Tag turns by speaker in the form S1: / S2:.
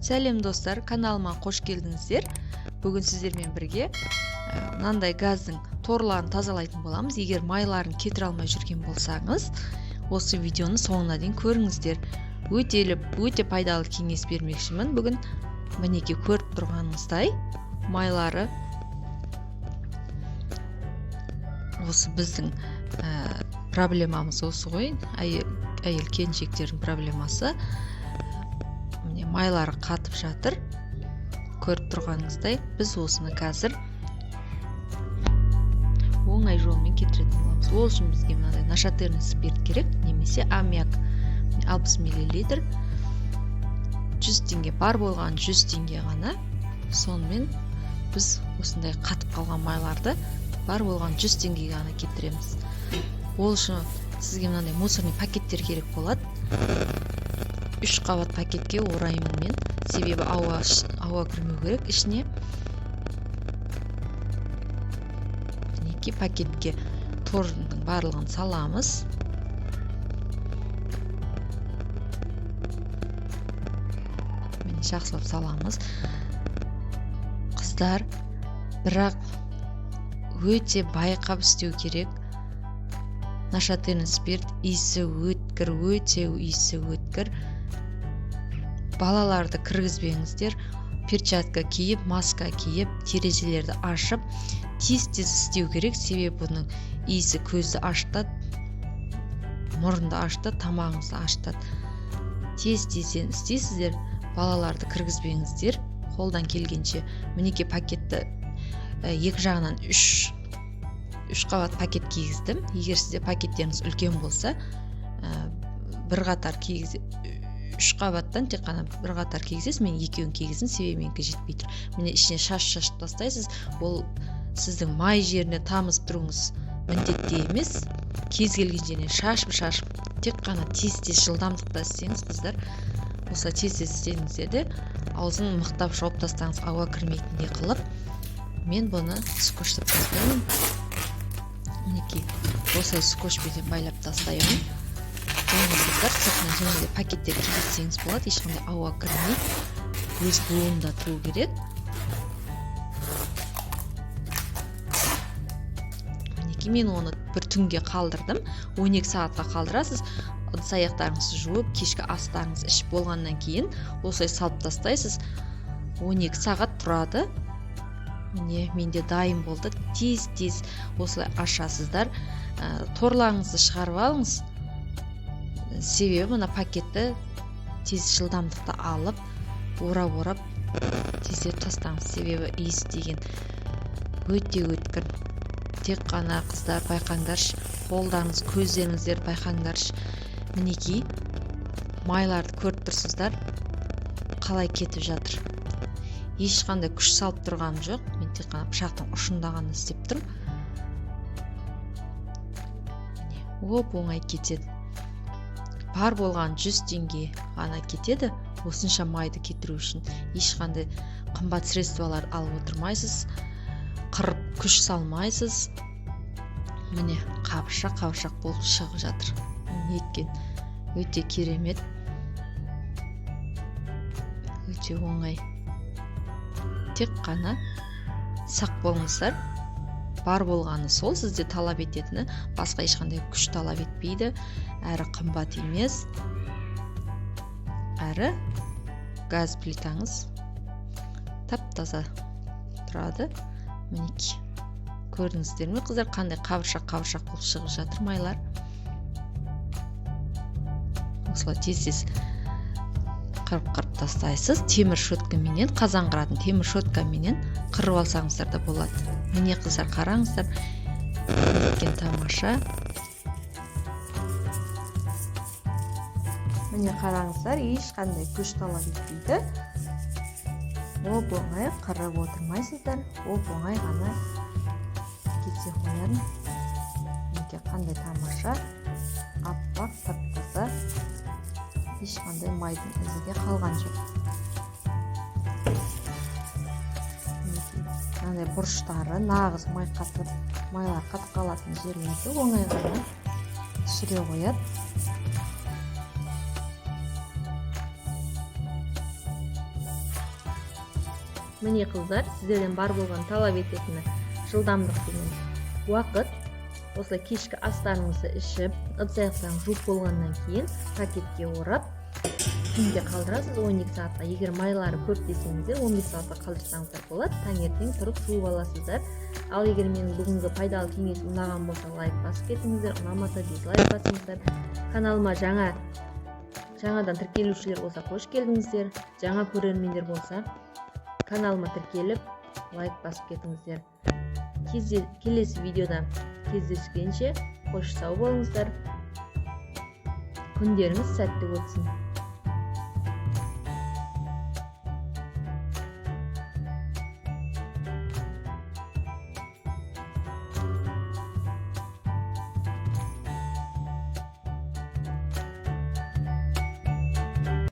S1: Сәлем достар, каналыма қош келдіңіздер. Бүгін сіздермен бірге мынандай газдың торларын тазалайтын боламыз. Егер майларын кетіре алмай жүрген болсаңыз, осы видеоны соңына дейін көріңіздер. Өте пайдалы кеңес бермекшімін. Бүгін мінекей көріп тұрғаныңыздай майлары осы біздің проблемамыз осы ғой. Әйел келіншектердің проблемасы. Майлары қатып жатыр. Көріп тұрғаныңыздай, біз осыны қазір оңай жолмен кетіретін боламыз. Ол үшін бізге мынандай нашатырный спирт керек, немесе аммиак 60 мл. 100 теңге, бар болған 100 теңге ғана. Сонымен біз осындай қатып қалған майларды бар болған 100 теңгеге ғана кетіреміз. Ол үшін сізге мынандай мусорный пакеттер керек болады. 3 қабат пакетке ораймын мен, себебі ауа кірмеу керек ішіне. Мінекей пакетке тордың барлығын саламыз. Мені жақсылап саламыз. Қыздар, бірақ өте байқап істеу керек. Нашатырный спирт иісі өткір, өте иісі өткір. Балаларды кіргізбеңіздер. Перчатка киіп, маска киіп, терезелерді ашып, тез-тез істеу керек, себебі бұның иісі көзді ашытады, мұрынды ашытады, тамағыңызды ашытады. Тез-тезден істейсіздер, балаларды кіргізбеңіздер. Қолдан келгенше мінекей пакетті екі жағынан 3 қабат пакет кигіздім. Егер сізде пакеттеріңіз үлкен болса, бір қатар кигізіп 3 қабаттан тек қана бір қатар кигізесіз, мен екеуін кигіздің, себебі менікі жетпей тұр. Міне ішіне шашып тастайсыз. Ол сіздің май жеріне тамызып тұруыңыз міндетті емес. Кез келген жеріне шашып, тек қана тез-тез жылдамдықта істеңіз, қыздар. Осылай тез-тез істеңіздер де аузын мықтап жауып тастаңыз, ауа кірмейтіндей қылып. Мен бұны скотчтап тастаймын. Мінекей, осылай скотчпен байлап тастаймын. Қыздар, сыртынан және де пакеттер кигізсеңіз болады, ешқандай ауа кірмей, өз буында тұру керек. Мінекей, мен оны бір түнге қалдырдым. 12 сағатқа қалдырасыз. Ыдыс аяқтарыңызды жуып, кешкі астарыңыз ішіп болғаннан кейін осылай салып тастайсыз. 12 сағат тұрады. Міне, менде дайын болды. Тез-тез осылай ашасыздар. Торларыңызды шығарып алыңыз. Себебі мына пакетті тез жылдамдықты алып, орап тездеп тастаңыз. Себебі иіс деген өте өткір. Тек қана қыздар байқаңдаршы, қолдарыңыз, көздеріңіздер байқаңдаршы. Мінекей, майларды көріп тұрсыздар, қалай кетіп жатыр. Ешқандай күш салып тұрғаным жоқ. Мен тек қана пышақтың ұшында ғана істеп тұрмын. Оңай кетеді. Бар болған 100 теңге ғана кетеді. Осынша майды кетіру үшін ешқандай қымбат средствалар алып отырмайсыз. Қырып күш салмайсыз. Міне, қабыршақ болып шығып жатыр. Неткен өте керемет. Өте оңай. Тек қана сақ болыңыздар. Бар болғаны сол, сізде талап ететіні, басқа ешқандай күш талап етпейді. Әрі қымбат емес. Әрі газ плитаңыз тап-таза тұрады. Мінекей. Көрдіңіздер ме, қыздар, қандай қабыршақ болып шығып жатыр майлар. Осылай тез-тез қырып тастайсыз. Темір шөткаменен, қазан қыратын темір шөткаменен қырып алсаңыздар да болады. Міне, қыздар, қараңыздар. Неткен тамаша. Міне, қараңыздар, ешқандай күш талап етпейді. Оп-оңай қырып отырмайсыздар. Оп-оңай ғана кете қояды. Мінекей, қандай тамаша. Аппақ, тап-таза. Ешқандай майдың ізі де қалған жоқ. Мынандай бұрыштары, нағыз майлар қатып қалатын жерлерді оңай ғана түсіре қояды.
S2: Міне қыздар, сіздерден бар болған талап ететіні жылдамдық деген уақыт. Осылай кешкі астарыңызды ішіп, ыдыс-аяқтарыңыз жуып болғаннан кейін пакетке орап түнде қалдырасыз 12 сағатқа. Егер майлары көп десеңіздер 15 сағатқа қалдырсаңыздар болады. Таңертең тұрып жуып аласыздар. Ал егер менің бүгінгі пайдалы кеңесім ұнаған болса, лайк басып кетіңіздер, ұнамаса дизлайк басыңыздар. Каналыма жаңадан тіркелушілер болса, қош келдіңіздер. Жаңа көрермендер болса, каналыма тіркеліп, лайк басып кетіңіздер. Келесі видеода кездескенше қош сау болыңыздар. Күндеріңіз сәтті өтсін.